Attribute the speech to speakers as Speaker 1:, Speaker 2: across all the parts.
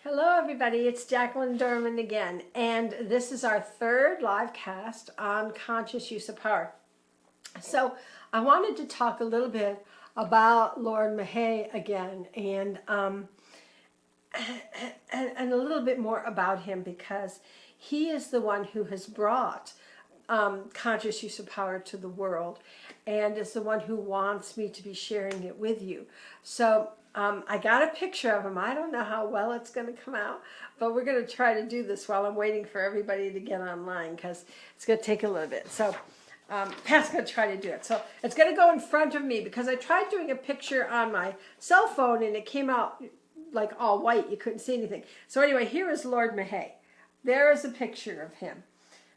Speaker 1: Hello everybody, it's Jaculin Dorman again, and this is our third live cast on conscious use of power. So I wanted to talk a little bit about Lord Maha again, and a little bit more about him, because he is the one who has brought conscious use of power to the world, and is the one who wants me to be sharing it with you. So I got a picture of him. I don't know how well it's going to come out, but we're going to try to do this while I'm waiting for everybody to get online, because it's going to take a little bit. So Pat's going to try to do it. So it's going to go in front of me, because I tried doing a picture on my cell phone and it came out like all white. You couldn't see anything. So anyway, here is Lord Maha. There is a picture of him.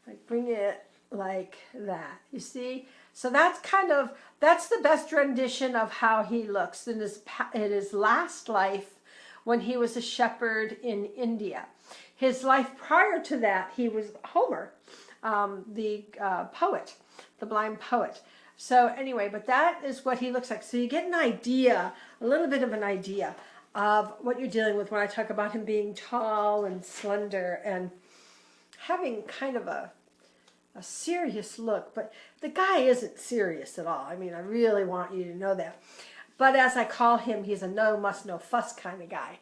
Speaker 1: I bring it like that. You see? So that's the best rendition of how he looks in his last life, when he was a shepherd in India. His life prior to that, he was Homer, the poet, the blind poet. So anyway, but that is what he looks like. So you get an idea, a little bit of an idea of what you're dealing with when I talk about him being tall and slender and having kind of a serious look. But the guy isn't serious at all. I mean, I really want you to know that. But as I call him, he's a no muss, no fuss kind of guy.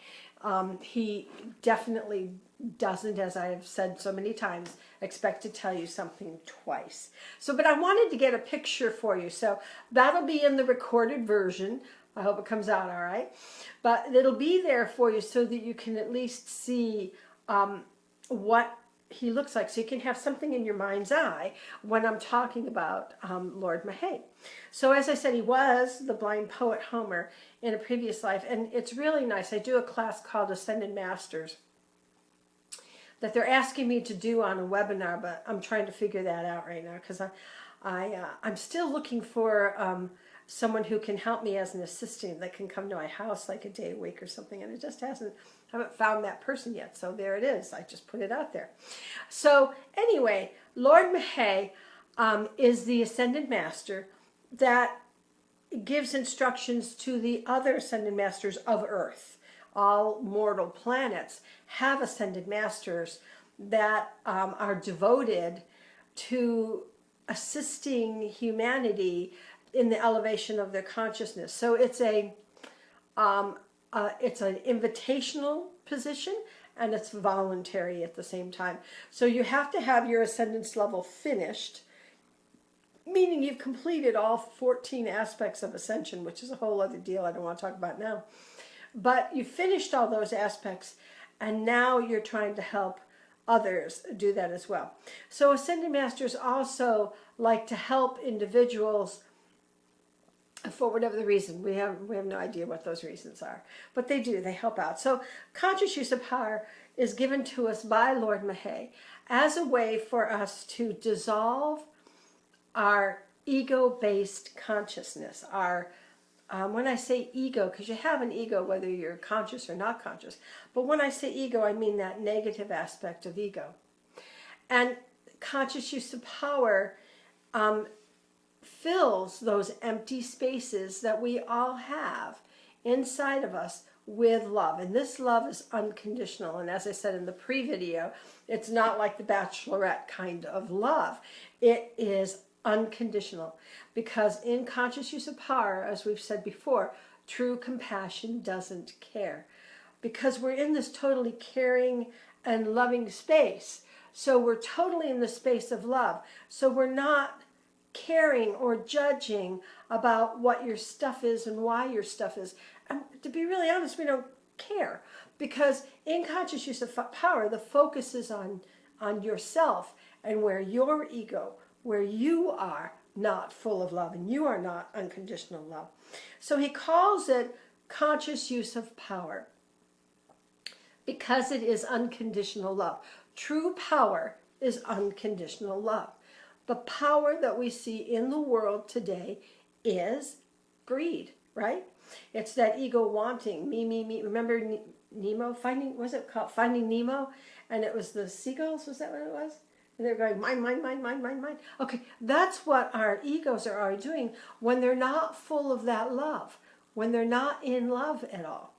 Speaker 1: He definitely doesn't, as I have said so many times, expect to tell you something twice. So, but I wanted to get a picture for you. So that'll be in the recorded version. I hope it comes out all right. But it'll be there for you so that you can at least see what he looks like, so you can have something in your mind's eye when I'm talking about Lord Maha. So as I said, he was the blind poet Homer in a previous life, and it's really nice. I do a class called Ascended Masters that they're asking me to do on a webinar, but I'm trying to figure that out right now, because I'm still looking for someone who can help me as an assistant that can come to my house like a day a week or something, and it just haven't found that person yet. So there it is. I just put it out there. So anyway, Lord Maha is the Ascended Master that gives instructions to the other Ascended Masters of Earth. All mortal planets have Ascended Masters that are devoted to assisting humanity in the elevation of their consciousness. So it's an invitational position, and it's voluntary at the same time. So you have to have your ascendance level finished, meaning you've completed all 14 aspects of ascension, which is a whole other deal I don't want to talk about now. But you finished all those aspects, and now you're trying to help others do that as well. So Ascended Masters also like to help individuals for whatever the reason. We have no idea what those reasons are, but they do. They help out. So conscious use of power is given to us by Lord Maha as a way for us to dissolve our ego-based consciousness. When I say ego, because you have an ego whether you're conscious or not conscious, but when I say ego, I mean that negative aspect of ego. And conscious use of power fills those empty spaces that we all have inside of us with love. And this love is unconditional. And as I said in the pre-video, it's not like the bachelorette kind of love. It is unconditional, because in conscious use of power, as we've said before, true compassion doesn't care, because we're in this totally caring and loving space. So we're totally in the space of love. So we're not caring or judging about what your stuff is and why your stuff is. And to be really honest, we don't care, because in conscious use of power, the focus is on yourself and where your ego, where you are not full of love and you are not unconditional love. So he calls it conscious use of power because it is unconditional love. True power is unconditional love. The power that we see in the world today is greed, right? It's that ego wanting, me, me, me. Remember Nemo, was it called Finding Nemo? And it was the seagulls, was that what it was? And they're going, mine, mine, mine, mine, mine, mine. Okay, that's what our egos are doing when they're not full of that love, when they're not in love at all.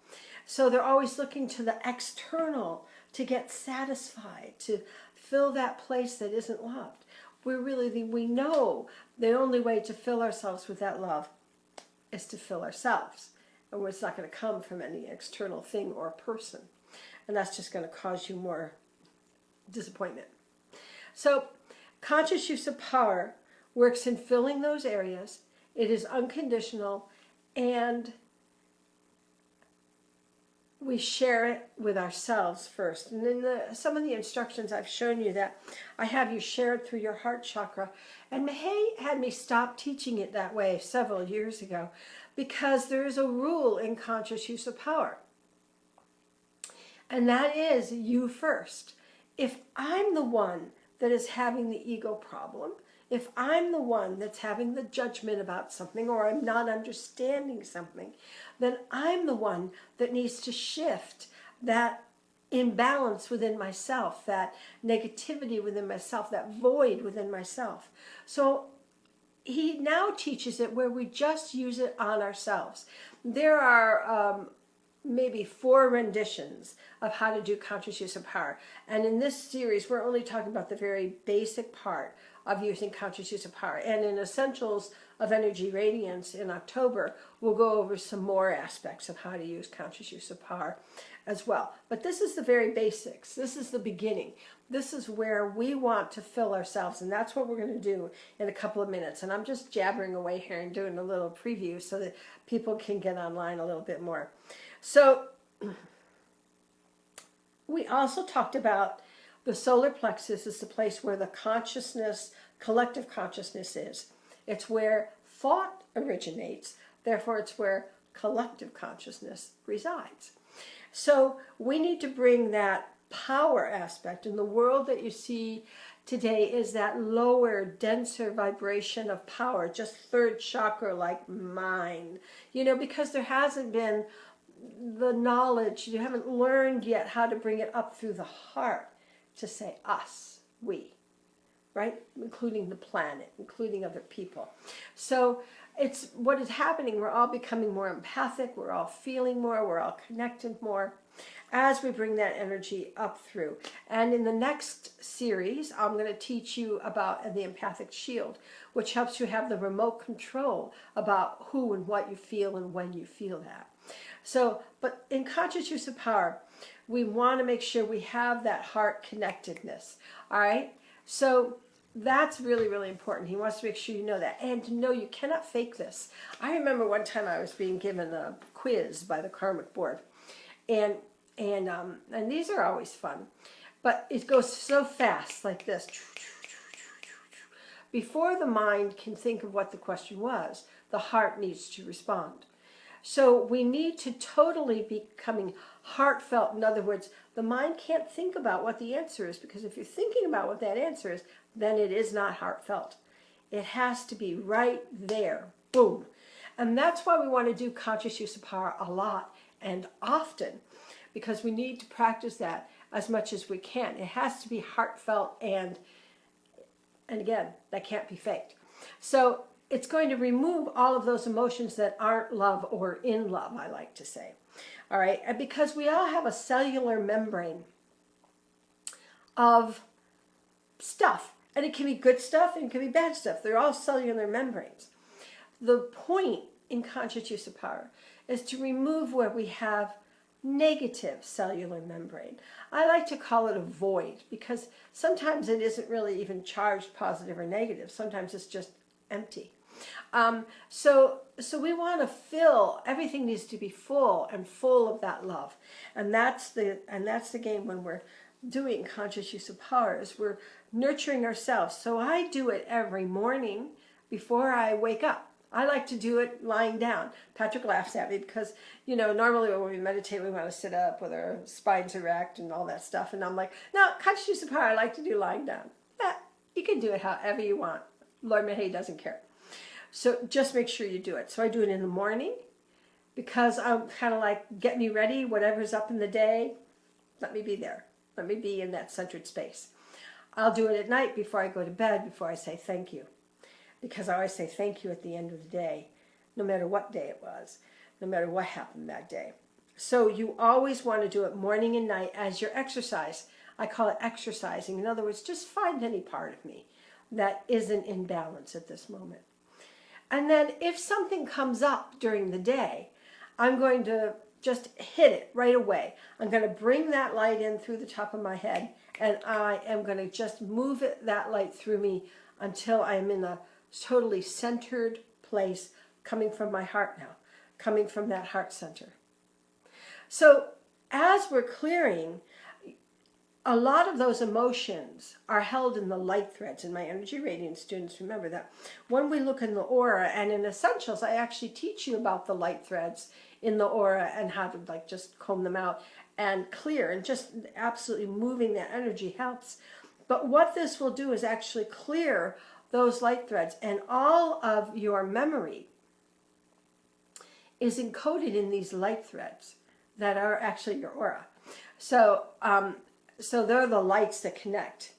Speaker 1: So they're always looking to the external to get satisfied, to fill that place that isn't loved. We know the only way to fill ourselves with that love is to fill ourselves. And it's not going to come from any external thing or person. And that's just going to cause you more disappointment. So conscious use of power works in filling those areas. It is unconditional, and we share it with ourselves first. And in some of the instructions I've shown you that I have you share it through your heart chakra. And Maha had me stop teaching it that way several years ago because there is a rule in conscious use of power. And that is you first. If I'm the one that is having the ego problem, if I'm the one that's having the judgment about something, or I'm not understanding something, then I'm the one that needs to shift that imbalance within myself, that negativity within myself, that void within myself. So he now teaches it where we just use it on ourselves. There are maybe 4 renditions of how to do conscious use of power. And in this series, we're only talking about the very basic part of using conscious use of power. And in Essentials of Energy Radiance in October, we'll go over some more aspects of how to use conscious use of power as well. But this is the very basics. This is the beginning. This is where we want to fill ourselves, and that's what we're going to do in a couple of minutes. And I'm just jabbering away here and doing a little preview so that people can get online a little bit more. So we also talked about the solar plexus is the place where the consciousness, collective consciousness is. It's where thought originates. Therefore, it's where collective consciousness resides. So we need to bring that power aspect. And the world that you see today is that lower, denser vibration of power, just third chakra like mine. You know, because there hasn't been the knowledge, you haven't learned yet how to bring it up through the heart to say us, we, right? Including the planet, including other people. So it's what is happening. We're all becoming more empathic. We're all feeling more. We're all connected more as we bring that energy up through. And in the next series, I'm going to teach you about the empathic shield, which helps you have the remote control about who and what you feel and when you feel that. So, but in conscious use of power, we want to make sure we have that heart connectedness. All right? So that's really, really important. He wants to make sure you know that. And to know you cannot fake this. I remember one time I was being given a quiz by the Karmic Board. And these are always fun. But it goes so fast like this. Before the mind can think of what the question was, the heart needs to respond. So we need to totally be becoming heartfelt. In other words, the mind can't think about what the answer is, because if you're thinking about what that answer is, then it is not heartfelt. It has to be right there. Boom. And that's why we want to do conscious use of power a lot and often, because we need to practice that as much as we can. It has to be heartfelt, and again, that can't be faked. So it's going to remove all of those emotions that aren't love or in love, I like to say. All right, and because we all have a cellular membrane of stuff, and it can be good stuff and it can be bad stuff. They're all cellular membranes. The point in conscious use of power is to remove where we have negative cellular membrane. I like to call it a void, because sometimes it isn't really even charged positive or negative. Sometimes it's just empty. So we want to fill, everything needs to be full and full of that love. And that's the game when we're doing conscious use of power, is we're nurturing ourselves. So I do it every morning before I wake up. I like to do it lying down. Patrick laughs at me because, you know, normally when we meditate, we want to sit up with our spines erect and all that stuff. And I'm like, no, conscious use of power, I like to do lying down. Yeah, you can do it however you want. Lord Maha doesn't care. So just make sure you do it. So I do it in the morning because I'm kind of like, get me ready, whatever's up in the day, let me be there. Let me be in that centered space. I'll do it at night before I go to bed, before I say thank you. Because I always say thank you at the end of the day, no matter what day it was, no matter what happened that day. So you always want to do it morning and night as your exercise. I call it exercising. In other words, just find any part of me that isn't in balance at this moment. And then if something comes up during the day, I'm going to just hit it right away. I'm going to bring that light in through the top of my head, and I am going to just move that light through me until I am in a totally centered place, coming from my heart now, coming from that heart center. So as we're clearing, a lot of those emotions are held in the light threads. And my energy radiance students remember that. When we look in the aura and in Essentials, I actually teach you about the light threads in the aura and how to like just comb them out and clear, and just absolutely moving that energy helps. But what this will do is actually clear those light threads, and all of your memory is encoded in these light threads that are actually your aura. So, so they're the lights that connect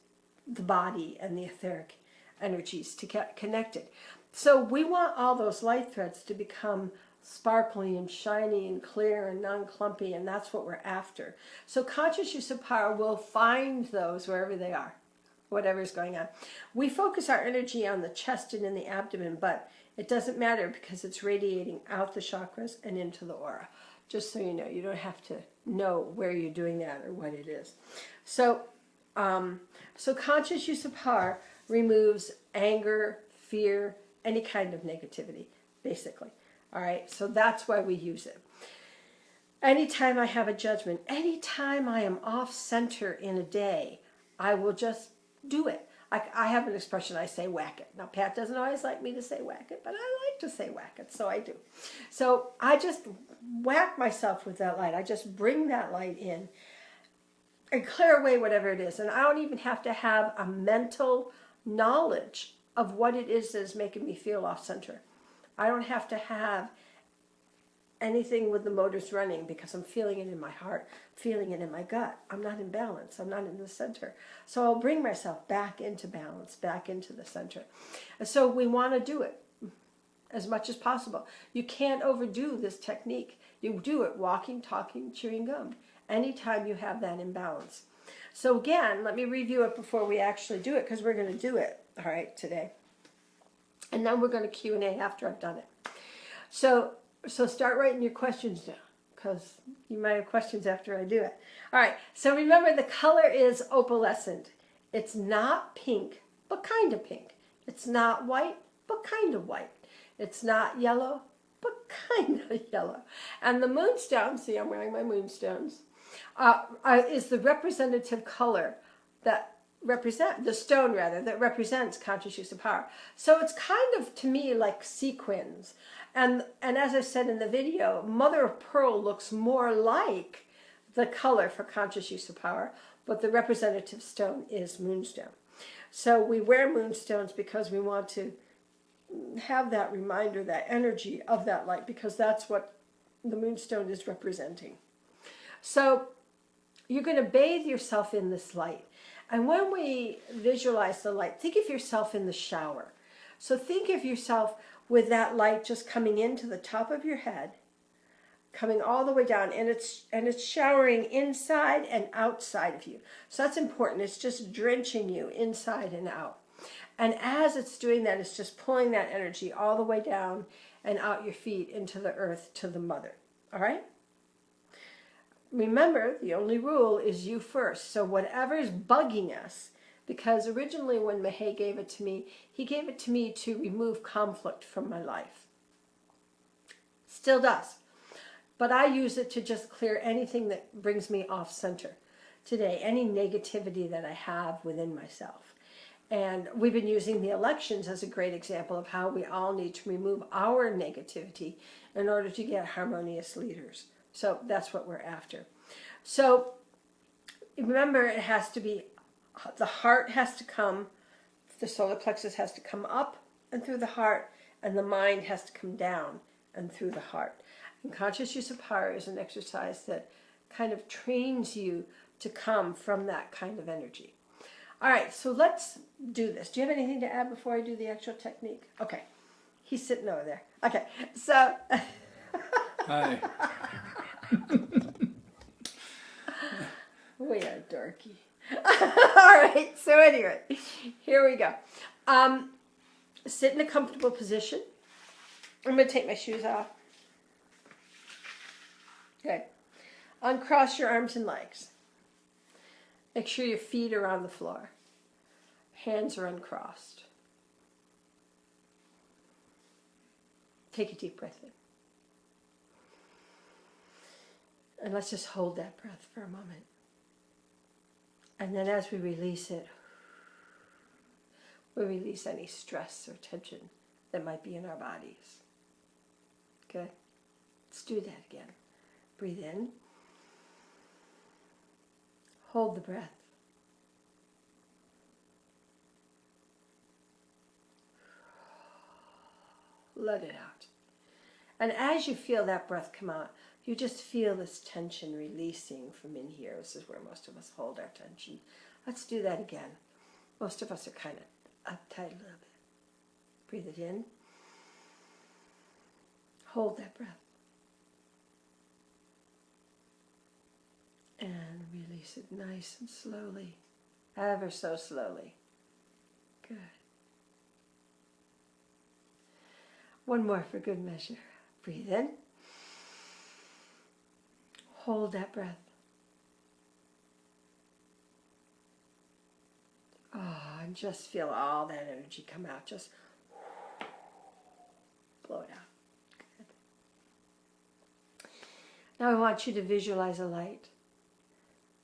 Speaker 1: the body and the etheric energies to get connected. So we want all those light threads to become sparkly and shiny and clear and non-clumpy, and that's what we're after. So conscious use of power will find those wherever they are, whatever's going on. We focus our energy on the chest and in the abdomen, but it doesn't matter because it's radiating out the chakras and into the aura. Just so you know, you don't have to know where you're doing that or what it is. So, so conscious use of power removes anger, fear, any kind of negativity, basically. All right, so that's why we use it. Anytime I have a judgment, anytime I am off center in a day, I will just do it. I have an expression, I say whack it. Now, Pat doesn't always like me to say whack it, but I like to say whack it, so I do. So I just whack myself with that light. I just bring that light in and clear away whatever it is. And I don't even have to have a mental knowledge of what it is that is making me feel off center. I don't have to have anything with the motors running because I'm feeling it in my heart, feeling it in my gut. I'm not in balance. I'm not in the center. So I'll bring myself back into balance, back into the center. And so we want to do it as much as possible. You can't overdo this technique. You do it walking, talking, chewing gum, anytime you have that imbalance. So again, let me review it before we actually do it, because we're going to do it, all right, today. And then we're going to Q&A after I've done it. So start writing your questions down, because you might have questions after I do it. All right, so remember the color is opalescent. It's not pink, but kind of pink. It's not white, but kind of white. It's not yellow, but kind of yellow. And the moonstone, see I'm wearing my moonstones, is the representative color that the stone rather, that represents conscious use of power. So it's kind of, to me, like sequins. And as I said in the video, mother of pearl looks more like the color for conscious use of power, but the representative stone is moonstone. So we wear moonstones because we want to have that reminder, that energy of that light, because that's what the moonstone is representing. So you're going to bathe yourself in this light. And when we visualize the light, think of yourself in the shower. So think of yourself with that light just coming into the top of your head, coming all the way down, and it's showering inside and outside of you. So that's important. It's just drenching you inside and out. And as it's doing that, it's just pulling that energy all the way down and out your feet into the earth to the mother. All right? Remember, the only rule is you first. So whatever is bugging us, because originally when Maha gave it to me, he gave it to me to remove conflict from my life. Still does. But I use it to just clear anything that brings me off center today, any negativity that I have within myself. And we've been using the elections as a great example of how we all need to remove our negativity in order to get harmonious leaders. So that's what we're after. So remember, it has to be, the heart has to come, the solar plexus has to come up and through the heart, and the mind has to come down and through the heart. And conscious use of power is an exercise that kind of trains you to come from that kind of energy. All right, so let's do this. Do you have anything to add before I do the actual technique? Okay, he's sitting over there. Okay, so...
Speaker 2: Hi.
Speaker 1: We are dorky. All right, so anyway, here we go. Sit in a comfortable position. I'm going to take my shoes off. Good. Uncross your arms and legs. Make sure your feet are on the floor. Hands are uncrossed. Take a deep breath in. And let's just hold that breath for a moment. And then as we release it, we release any stress or tension that might be in our bodies. Good. Let's do that again. Breathe in. Hold the breath. Let it out. And as you feel that breath come out, you just feel this tension releasing from in here. This is where most of us hold our tension. Let's do that again. Most of us are kind of uptight a little bit. Breathe it in. Hold that breath. And release it nice and slowly. Ever so slowly. Good. One more for good measure. Breathe in. Hold that breath. Oh, and just feel all that energy come out. Just blow it out. Good. Now I want you to visualize a light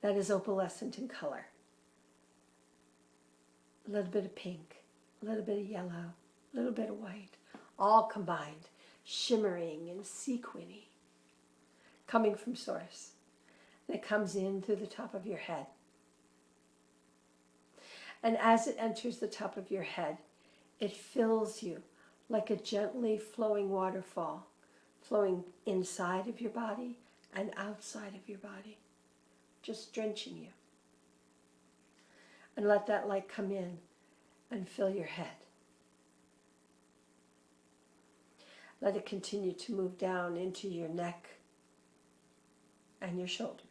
Speaker 1: that is opalescent in color. A little bit of pink, a little bit of yellow, a little bit of white, all combined, shimmering and sequiny, coming from source. And it comes in through the top of your head. And as it enters the top of your head, it fills you like a gently flowing waterfall, flowing inside of your body and outside of your body, just drenching you. And let that light come in and fill your head. Let it continue to move down into your neck and your shoulders.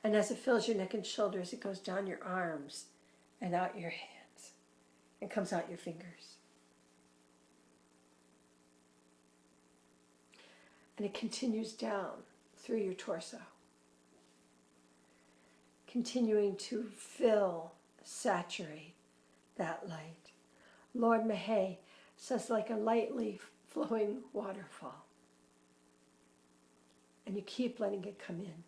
Speaker 1: And as it fills your neck and shoulders, it goes down your arms and out your hands and comes out your fingers. And it continues down through your torso, continuing to fill, saturate that light. Lord Maha says, like a lightly flowing waterfall. And you keep letting it come in.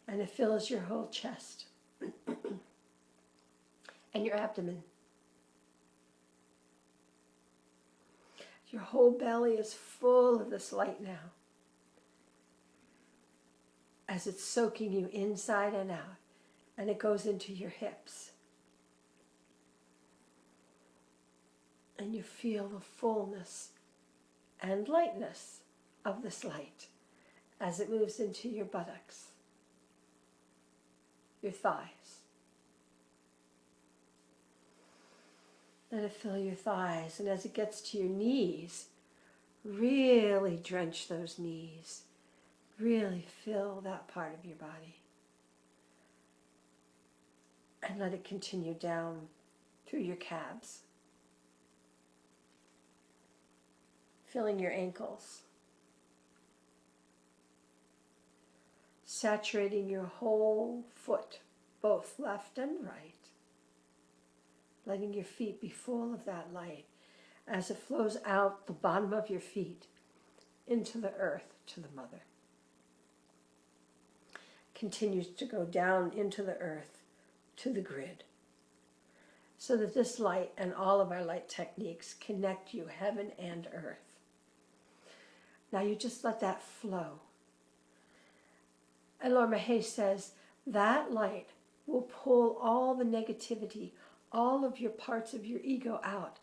Speaker 1: And it fills your whole chest and your abdomen. Your whole belly is full of this light now, as it's soaking you inside and out, and it goes into your hips. And you feel the fullness and lightness of this light as it moves into your buttocks, your thighs. Let it fill your thighs, and as it gets to your knees, really drench those knees. Really fill that part of your body. And let it continue down through your calves, filling your ankles, saturating your whole foot, both left and right, letting your feet be full of that light as it flows out the bottom of your feet into the earth, to the mother. Continues to go down into the earth, to the grid, so that this light and all of our light techniques connect you heaven and earth. Now you just let that flow. And Lord Maha says that light will pull all the negativity, all of your parts of your ego out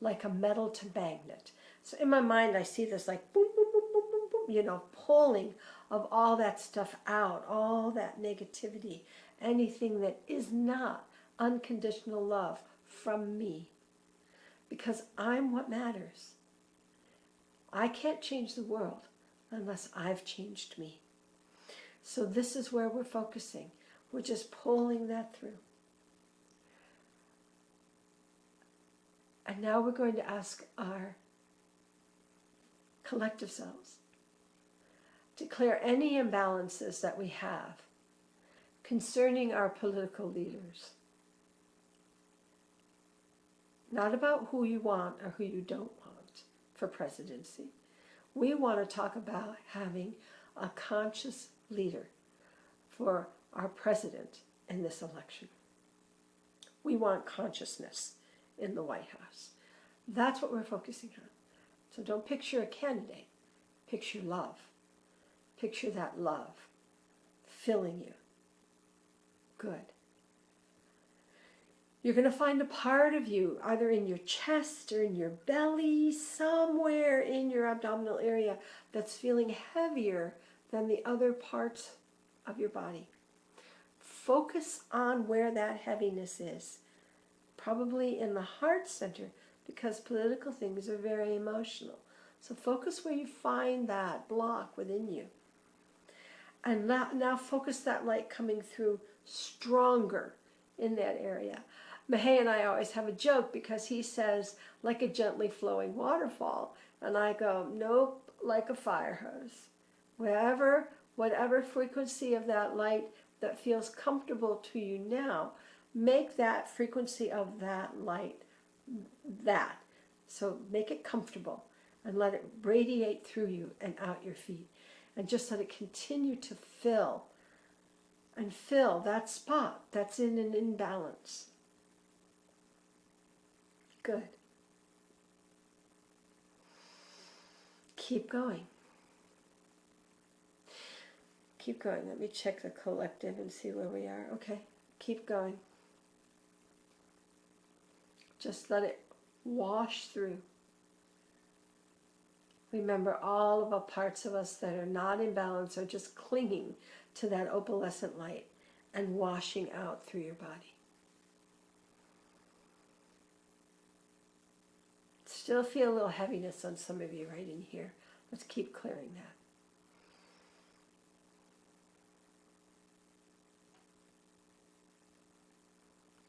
Speaker 1: like a metal to magnet. So in my mind I see this like boom, boom, boom, boom, boom, boom, you know, pulling of all that stuff out, all that negativity, anything that is not unconditional love from me. Because I'm what matters. I can't change the world unless I've changed me. So this is where we're focusing. We're just pulling that through. And now we're going to ask our collective selves to clear any imbalances that we have concerning our political leaders. Not about who you want or who you don't want for presidency. We want to talk about having a conscious leader for our president in this election. We want consciousness in the White House. That's what we're focusing on. So don't picture a candidate. Picture love. Picture that love filling you. Good. You're going to find a part of you, either in your chest or in your belly, somewhere in your abdominal area, that's feeling heavier than the other parts of your body. Focus on where that heaviness is. Probably in the heart center, because political things are very emotional. So focus where you find that block within you. And now focus that light coming through stronger in that area. Maha and I always have a joke because he says, like a gently flowing waterfall. And I go, nope, like a fire hose. Whatever frequency of that light that feels comfortable to you now, make that frequency of that light that. So make it comfortable and let it radiate through you and out your feet. And just let it continue to fill and fill that spot that's in an imbalance. Good. Keep going. Keep going. Let me check the collective and see where we are. Okay, keep going. Just let it wash through. Remember, all of the parts of us that are not in balance are just clinging to that opalescent light and washing out through your body. Still feel a little heaviness on some of you right in here. Let's keep clearing that.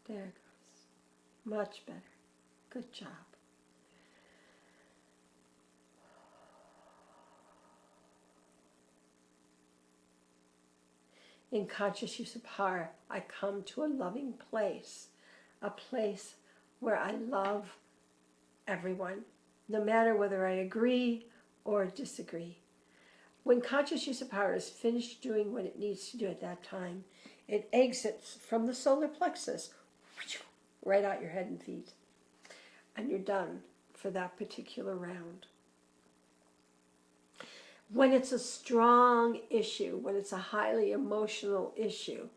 Speaker 1: There it goes. Much better. Good job. In conscious use of power, I come to a loving place, a place where I love everyone, no matter whether I agree or disagree. When conscious use of power is finished doing what it needs to do at that time, it exits from the solar plexus, right out your head and feet. And you're done for that particular round. When it's a strong issue, when it's a highly emotional issue,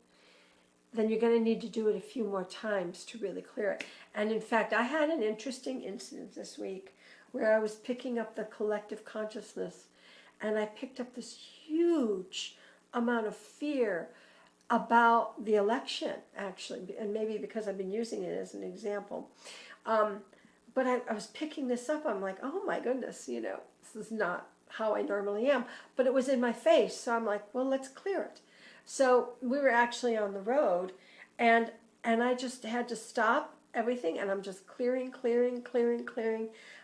Speaker 1: then you're going to need to do it a few more times to really clear it. And in fact, I had an interesting incident this week where I was picking up the collective consciousness, and I picked up this huge amount of fear about the election, actually, and maybe because I've been using it as an example. But I was picking this up, I'm like, oh my goodness, this is not how I normally am. But it was in my face, so I'm like, well, let's clear it. So we were actually on the road, and I just had to stop everything, and I'm just clearing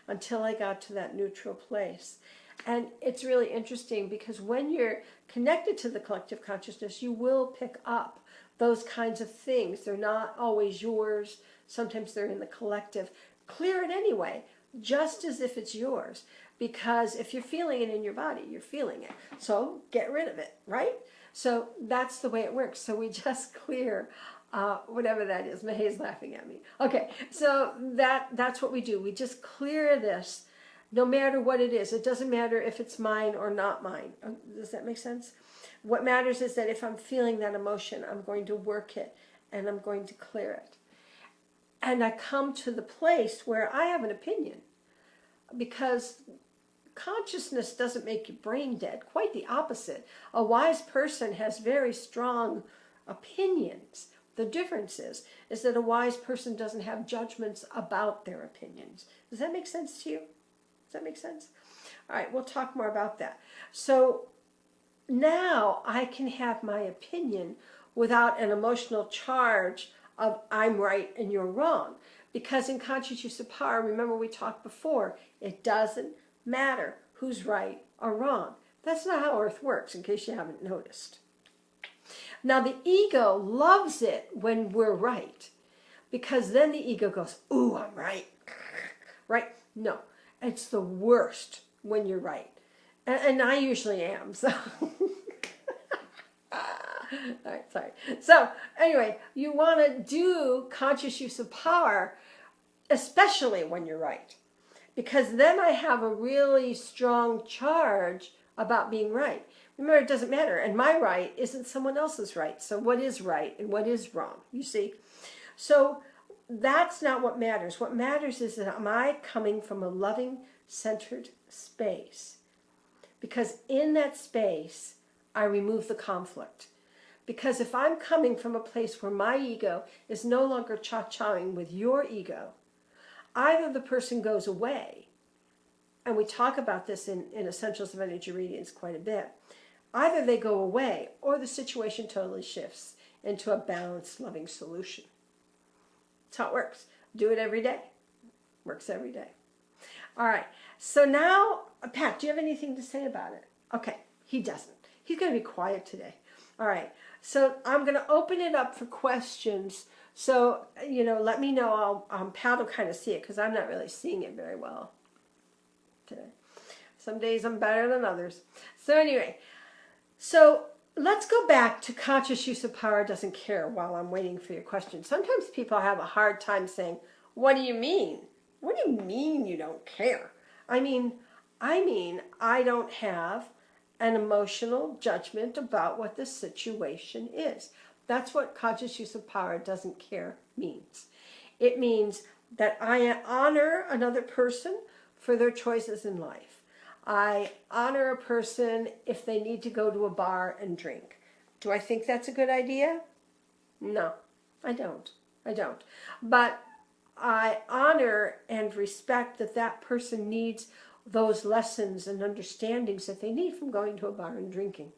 Speaker 1: until I got to that neutral place. And it's really interesting because when you're connected to the collective consciousness, you will pick up those kinds of things. They're not always yours. Sometimes they're in the collective. Clear it anyway, just as if it's yours. Because if you're feeling it in your body, you're feeling it. So get rid of it, right? So that's the way it works. So we just clear whatever that is. Maha's laughing at me. Okay, so that's what we do. We just clear this no matter what it is. It doesn't matter if it's mine or not mine. Does that make sense? What matters is that if I'm feeling that emotion, I'm going to work it and I'm going to clear it. And I come to the place where I have an opinion, because consciousness doesn't make your brain dead. Quite the opposite. A wise person has very strong opinions. The difference is that a wise person doesn't have judgments about their opinions. Does that make sense to you? Does that make sense? All right, we'll talk more about that. So now I can have my opinion without an emotional charge of I'm right and you're wrong. Because in conscious use of power, remember we talked before, it doesn't matter who's right or wrong. That's not how Earth works, in case you haven't noticed. Now the ego loves it when we're right, because then the ego goes, ooh, I'm right. Right? No, it's the worst when you're right. And I usually am, so. All right, sorry. So anyway, you want to do conscious use of power, especially when you're right. Because then I have a really strong charge about being right. Remember, it doesn't matter. And my right isn't someone else's right. So what is right and what is wrong? You see? So that's not what matters. What matters is that am I coming from a loving, centered space? Because in that space, I remove the conflict. Because if I'm coming from a place where my ego is no longer cha-chawing with your ego, either the person goes away, and we talk about this in Essentials of Energy Readings quite a bit, either they go away or the situation totally shifts into a balanced, loving solution. That's how it works. Do it every day. Works every day. All right. So now, Pat, do you have anything to say about it? Okay. He doesn't. He's going to be quiet today. All right. So I'm going to open it up for questions. So, let me know. Pat will kind of see it because I'm not really seeing it very well today. Some days I'm better than others. So anyway, let's go back to conscious use of power doesn't care while I'm waiting for your question. Sometimes people have a hard time saying, what do you mean? What do you mean you don't care? I mean, I don't have an emotional judgment about what the situation is. That's what conscious use of power doesn't care means. It means that I honor another person for their choices in life. I honor a person if they need to go to a bar and drink. Do I think that's a good idea? No, I don't. But I honor and respect that that person needs those lessons and understandings that they need from going to a bar and drinking.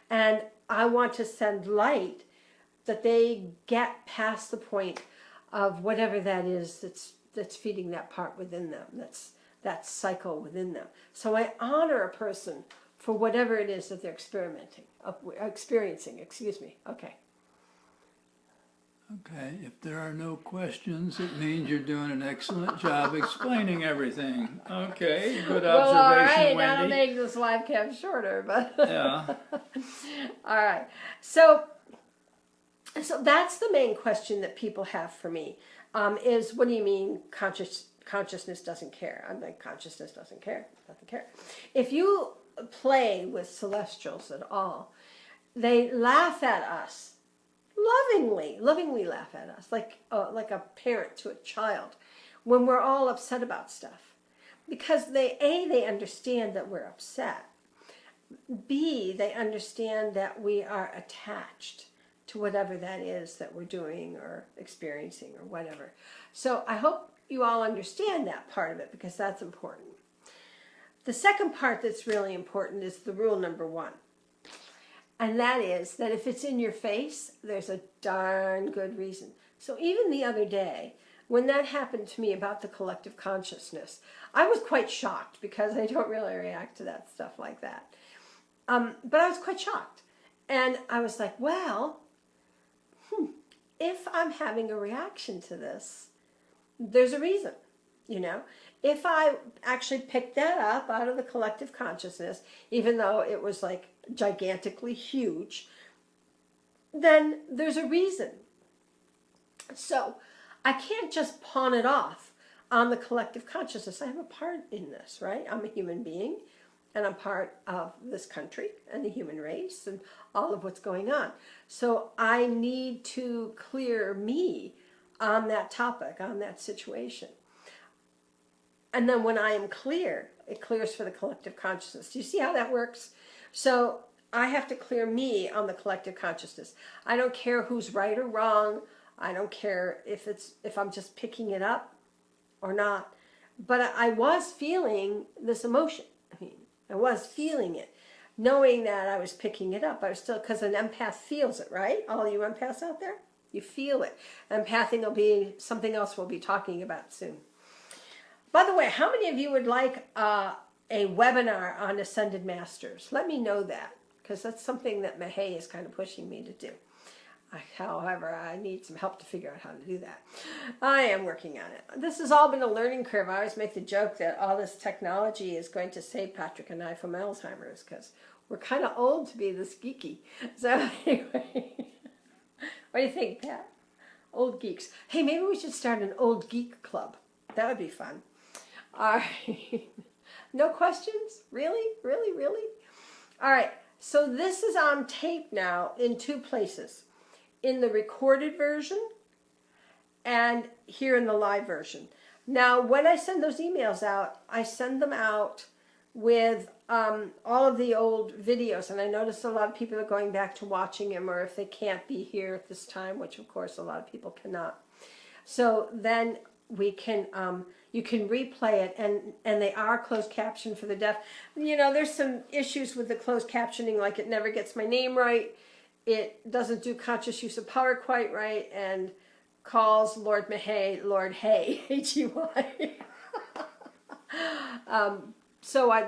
Speaker 1: And I want to send light that they get past the point of whatever that is that's feeding that part within them, that's that cycle within them. So I honor a person for whatever it is that they're experiencing. Okay.
Speaker 2: Okay, if there are no questions, it means you're doing an excellent job explaining everything. Okay, good observation,
Speaker 1: well, all right,
Speaker 2: Wendy.
Speaker 1: that'll make this live cam shorter, but
Speaker 2: yeah.
Speaker 1: All right. So that's the main question that people have for me, is what do you mean consciousness doesn't care? I'm like, consciousness doesn't care. If you play with celestials at all, they laugh at us. Lovingly laugh at us, like a parent to a child, when we're all upset about stuff. Because they understand that we're upset. B, they understand that we are attached to whatever that is that we're doing or experiencing or whatever. So I hope you all understand that part of it, because that's important. The second part that's really important is the rule number 1. And that is that if it's in your face, there's a darn good reason. So even the other day, when that happened to me about the collective consciousness, I was quite shocked because I don't really react to that stuff like that. But I was quite shocked. And I was like, well, if I'm having a reaction to this, there's a reason, If I actually picked that up out of the collective consciousness, even though it was like gigantically huge, then there's a reason. So I can't just pawn it off on the collective consciousness. I have a part in this, right? I'm a human being, and I'm part of this country and the human race and all of what's going on. So I need to clear me on that topic, on that situation. And then when I am clear, it clears for the collective consciousness. Do you see how that works? So I have to clear me on the collective consciousness. I don't care who's right or wrong. I don't care if I'm just picking it up or not. But I was feeling this emotion. I was feeling it. Knowing that I was picking it up, I was still, because an empath feels it, right? All you empaths out there, you feel it. Empathing will be something else we'll be talking about soon. By the way, how many of you would like a webinar on Ascended Masters? Let me know that, because that's something that Maha is kind of pushing me to do. However, I need some help to figure out how to do that. I am working on it. This has all been a learning curve. I always make the joke that all this technology is going to save Patrick and I from Alzheimer's, because we're kind of old to be this geeky. So anyway, what do you think, Pat? Old geeks. Hey, maybe we should start an old geek club. That would be fun. All right. No questions? Really? Really? Really? All right. So this is on tape now in 2 places. In the recorded version and here in the live version. Now, when I send those emails out, I send them out with all of the old videos. And I notice a lot of people are going back to watching them, or if they can't be here at this time, which of course a lot of people cannot. So then we can, you can replay it, and they are closed captioned for the deaf. You know, there's some issues with the closed captioning, like it never gets my name right. It doesn't do conscious use of power quite right, and calls Lord Maha Lord Hay, H-E-Y.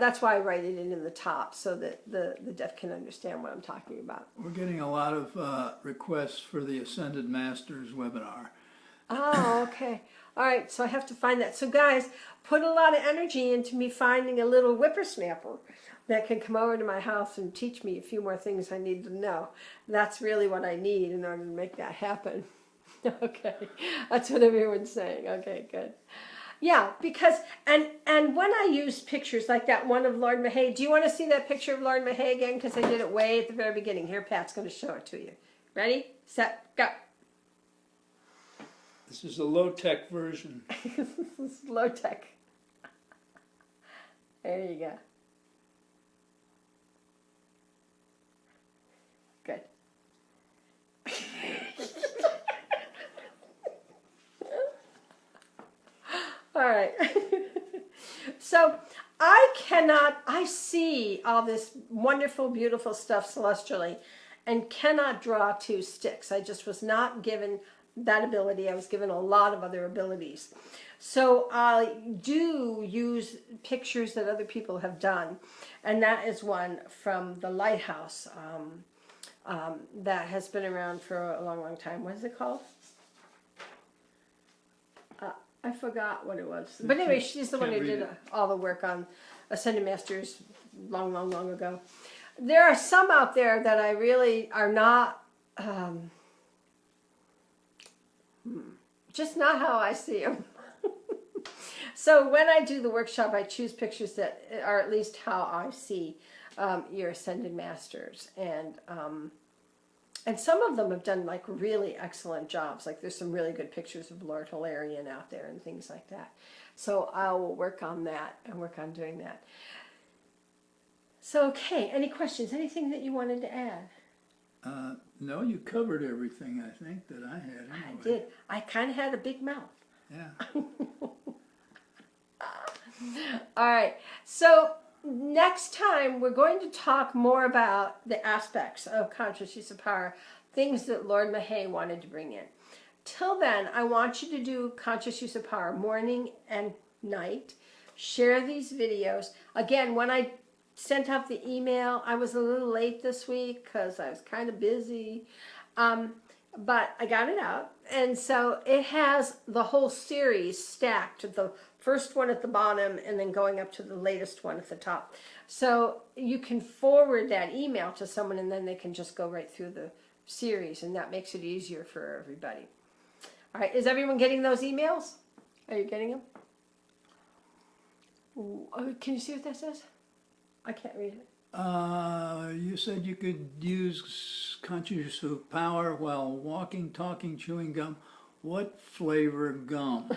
Speaker 1: That's why I write it in the top, so that the deaf can understand what I'm talking about.
Speaker 2: We're getting a lot of requests for the Ascended Masters webinar.
Speaker 1: Oh, okay. All right, so I have to find that. So guys, put a lot of energy into me finding a little whippersnapper that can come over to my house and teach me a few more things I need to know. That's really what I need in order to make that happen. Okay, that's what everyone's saying. Okay, good. Yeah, because, and when I use pictures like that one of Lord Maha, do you want to see that picture of Lord Maha again? Because I did it way at the very beginning. Here, Pat's going to show it to you. Ready, set, go.
Speaker 2: This is a low-tech version.
Speaker 1: This is low-tech. There you go. Good. All right. So I see all this wonderful, beautiful stuff celestially and cannot draw 2 sticks. I just was not given that ability. I was given a lot of other abilities. So I do use pictures that other people have done. And that is one from the lighthouse that has been around for a long, long time. What is it called? I forgot what it was. But anyway, she's the one who did all the work on Ascended Masters long, long, long ago. There are some out there that I really are not, just not how I see them. So when I do the workshop, I choose pictures that are at least how I see your Ascended Masters. And some of them have done like really excellent jobs. Like there's some really good pictures of Lord Hilarion out there and things like that. So I will work on that and work on doing that. So, okay, any questions? Anything that you wanted to add?
Speaker 2: No, you covered everything, I think, that I had. Anyway.
Speaker 1: I did. I kind of had a big mouth.
Speaker 2: Yeah.
Speaker 1: All right. So next time we're going to talk more about the aspects of conscious use of power, things that Lord Maha wanted to bring in. Till then, I want you to do conscious use of power morning and night. Share these videos. Again, when I sent out the email, I was a little late this week because I was kind of busy. But I got it out. And so it has the whole series stacked, the first one at the bottom and then going up to the latest one at the top. So you can forward that email to someone and then they can just go right through the series, and that makes it easier for everybody. All right, is everyone getting those emails? Are you getting them? Ooh, can you see what that says? I can't read it.
Speaker 2: You said you could use conscious use of power while walking, talking, chewing gum. What flavor gum?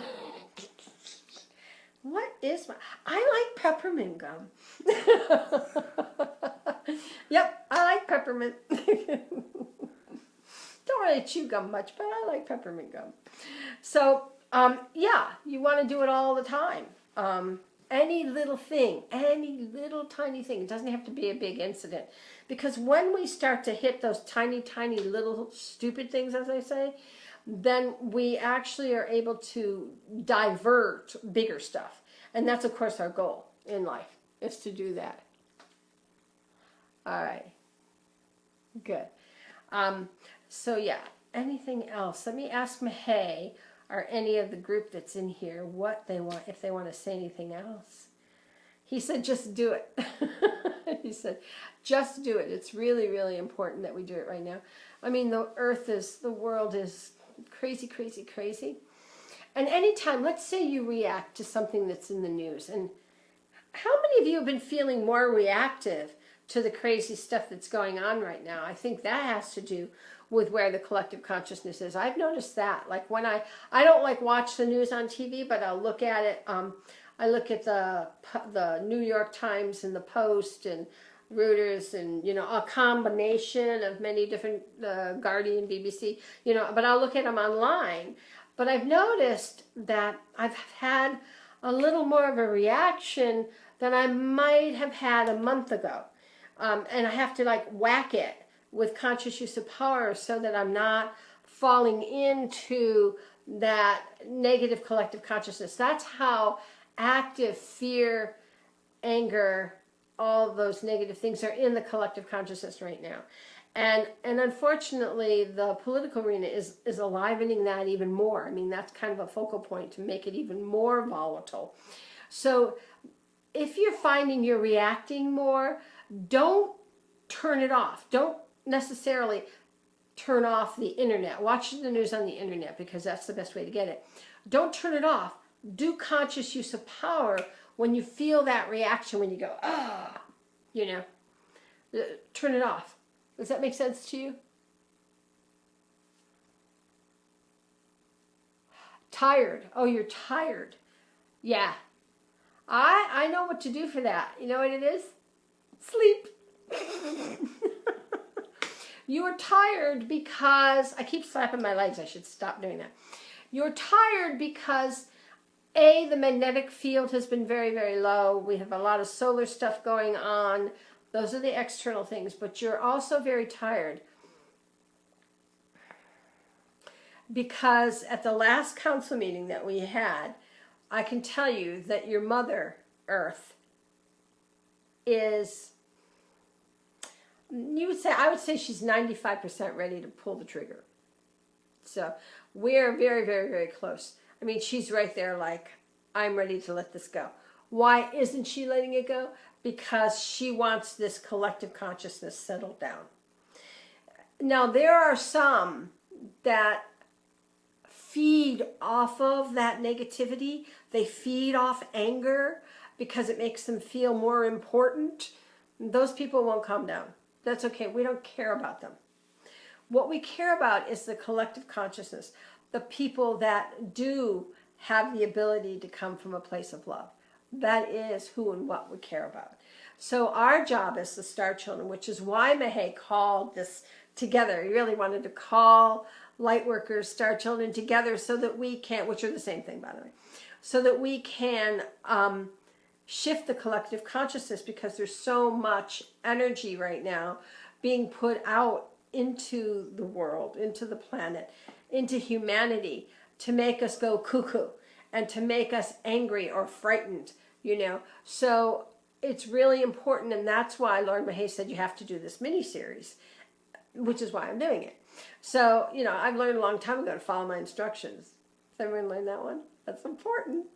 Speaker 1: What is my... I like peppermint gum. Yep, I like peppermint. Don't really chew gum much, but I like peppermint gum. So, yeah, you want to do it all the time. any little thing, any little tiny thing. It doesn't have to be a big incident. Because when we start to hit those tiny, tiny little stupid things, as I say, then we actually are able to divert bigger stuff. And that's, of course, our goal in life, is to do that. All right. Good. So, yeah, anything else? Let me ask Maha or any of the group that's in here what they want, if they want to say anything else. He said, just do it. He said, just do it. It's really, really important that we do it right now. I mean, the world is crazy, crazy, crazy. And anytime, let's say you react to something that's in the news. And how many of you have been feeling more reactive to the crazy stuff that's going on right now? I think that has to do with where the collective consciousness is. I've noticed that. Like when I don't like watch the news on TV, but I'll look at it. I look at the New York Times and the Post and Reuters and, you know, a combination of many different, Guardian, BBC, you know, but I'll look at them online. But I've noticed that I've had a little more of a reaction than I might have had a month ago. And I have to like whack it with conscious use of power so that I'm not falling into that negative collective consciousness. That's how active fear, anger, all those negative things are in the collective consciousness right now. And unfortunately, the political arena is alivening that even more. I mean, that's kind of a focal point to make it even more volatile. So if you're finding you're reacting more, don't turn it off. Don't necessarily turn off the internet. Watch the news on the internet because that's the best way to get it. Don't turn it off. Do conscious use of power when you feel that reaction, when you go, ah, you know, turn it off. Does that make sense to you? Tired. Oh, you're tired. Yeah. I know what to do for that. You know what it is? Sleep. You are tired because, I keep slapping my legs. I should stop doing that. You're tired because A, the magnetic field has been very, very low. We have a lot of solar stuff going on. Those are the external things. But you're also very tired because at the last council meeting that we had, I can tell you that your Mother Earth is, I would say she's 95% ready to pull the trigger. So we're very, very, very close. I mean, she's right there like, I'm ready to let this go. Why isn't she letting it go? Because she wants this collective consciousness settled down. Now, there are some that feed off of that negativity. They feed off anger because it makes them feel more important. Those people won't calm down. That's okay. We don't care about them. What we care about is the collective consciousness, the people that do have the ability to come from a place of love. That is who and what we care about. So our job as the Star Children, which is why Maha called this together. He really wanted to call light workers, Star Children together so that we can, which are the same thing, by the way, so that we can shift the collective consciousness, because there's so much energy right now being put out into the world, into the planet, into humanity, to make us go cuckoo and to make us angry or frightened, you know. So it's really important, and that's why Lord Maha said you have to do this mini-series, which is why I'm doing it. So, you know, I've learned a long time ago to follow my instructions. Has everyone learned that one? That's important.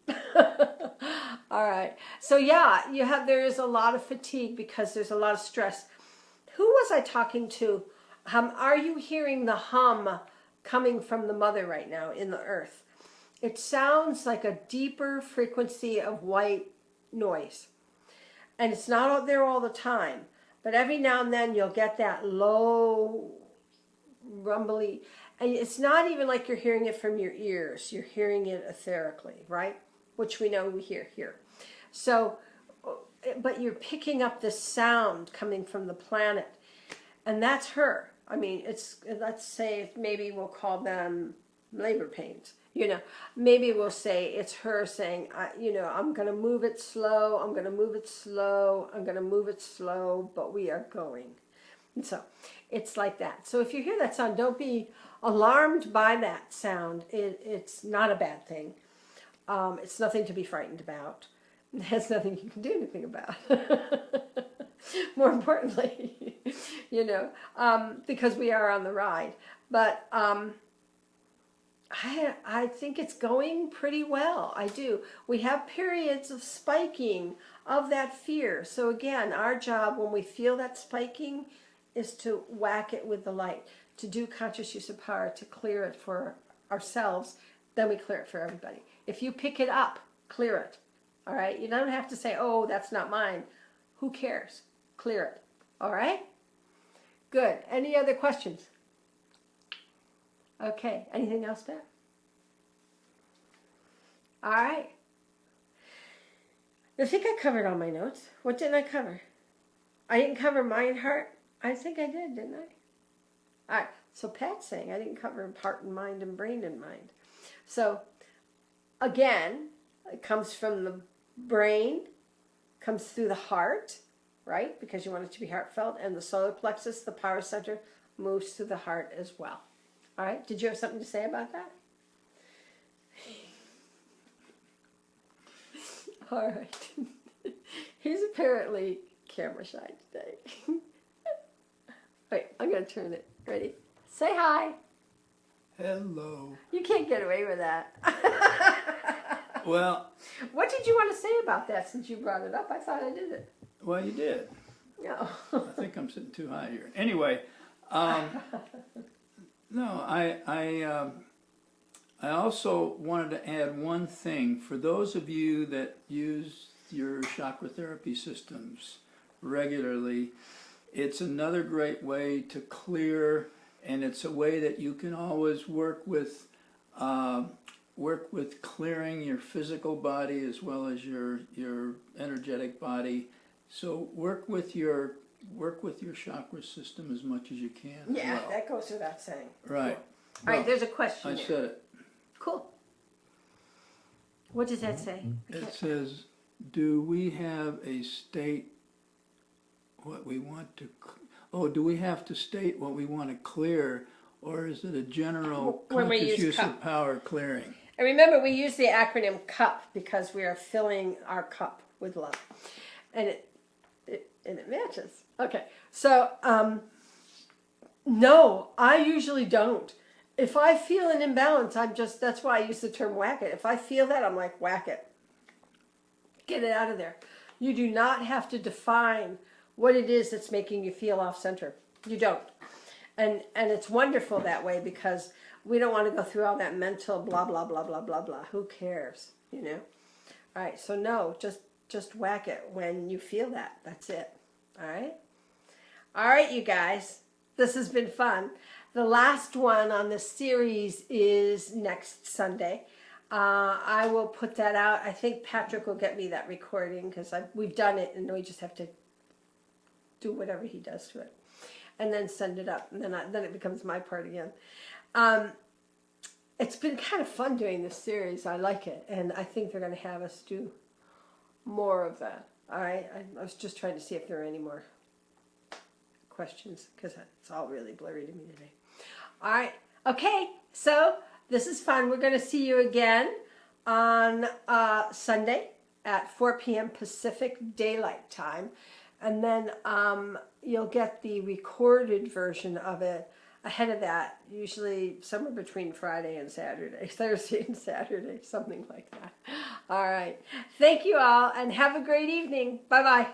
Speaker 1: All right. So yeah, there is a lot of fatigue because there's a lot of stress. Who was I talking to? Are you hearing the hum coming from the mother right now in the earth? It sounds like a deeper frequency of white noise. And it's not out there all the time. But every now and then you'll get that low, rumbly. And it's not even like you're hearing it from your ears. You're hearing it etherically, right? Which we know we hear here. So, but you're picking up this sound coming from the planet. And that's her. I mean, let's say maybe we'll call them labor pains. You know, maybe we'll say it's her saying, I'm going to move it slow, I'm going to move it slow, I'm going to move it slow, but we are going. And so it's like that. So if you hear that sound, don't be alarmed by that sound. It's not a bad thing. It's nothing to be frightened about. It's nothing you can do anything about. More importantly, because we are on the ride. But I think it's going pretty well. I do. We have periods of spiking of that fear. So again, our job when we feel that spiking is to whack it with the light, to do conscious use of power, to clear it for ourselves. Then we clear it for everybody. If you pick it up, clear it. All right? You don't have to say, oh, that's not mine. Who cares? Clear it. All right? Good. Any other questions? Okay. Anything else, Beth? All right. I think I covered all my notes. What didn't I cover? I didn't cover mind, heart. I think I did, didn't I? All right. So Pat's saying I didn't cover heart and mind and brain and mind. So again, it comes from the brain, comes through the heart, right? Because you want it to be heartfelt. And the solar plexus, the power center, moves through the heart as well. All right. Did you have something to say about that? All right. He's apparently camera shy today. Wait, I'm going to turn it. Ready? Say hi.
Speaker 2: Hello.
Speaker 1: You can't get away with that.
Speaker 2: Well.
Speaker 1: What did you want to say about that since you brought it up? I thought I did it.
Speaker 2: Well, you did.
Speaker 1: No.
Speaker 2: I think I'm sitting too high here. Anyway, no, I also wanted to add one thing. For those of you that use your chakra therapy systems regularly, it's another great way to clear, and it's a way that you can always work with clearing your physical body as well as your energetic body. So work with your chakra system as much as you can.
Speaker 1: Yeah,
Speaker 2: well.
Speaker 1: that goes without saying.
Speaker 2: Right.
Speaker 1: Cool. All right, there's a question
Speaker 2: I
Speaker 1: there.
Speaker 2: said it.
Speaker 1: Cool. What does that say?
Speaker 2: It says, do we have a state what we want to, do we have to state what we want to clear, or is it a general conscious use of power clearing?
Speaker 1: And remember, we use the acronym CUP because we are filling our cup with love. And it matches. Okay, so no, I usually don't. If I feel an imbalance, that's why I use the term whack it. If I feel that, I'm like, whack it. Get it out of there. You do not have to define what it is that's making you feel off center. You don't. And it's wonderful that way because we don't want to go through all that mental blah, blah, blah, blah, blah, blah. Who cares, All right, so no, just whack it when you feel that. That's it. All right? All right, you guys. This has been fun. The last one on this series is next Sunday. I will put that out. I think Patrick will get me that recording because we've done it and we just have to do whatever he does to it. And then send it up. And then it becomes my part again. It's been kind of fun doing this series. I like it. And I think they're going to have us do more of that. All right? I was just trying to see if there are any more questions because it's all really blurry to me today. All right. Okay. So this is fun. We're going to see you again on Sunday at 4 p.m. Pacific Daylight Time. And then you'll get the recorded version of it ahead of that, usually somewhere between Friday and Saturday, Thursday and Saturday, something like that. All right. Thank you all and have a great evening. Bye-bye.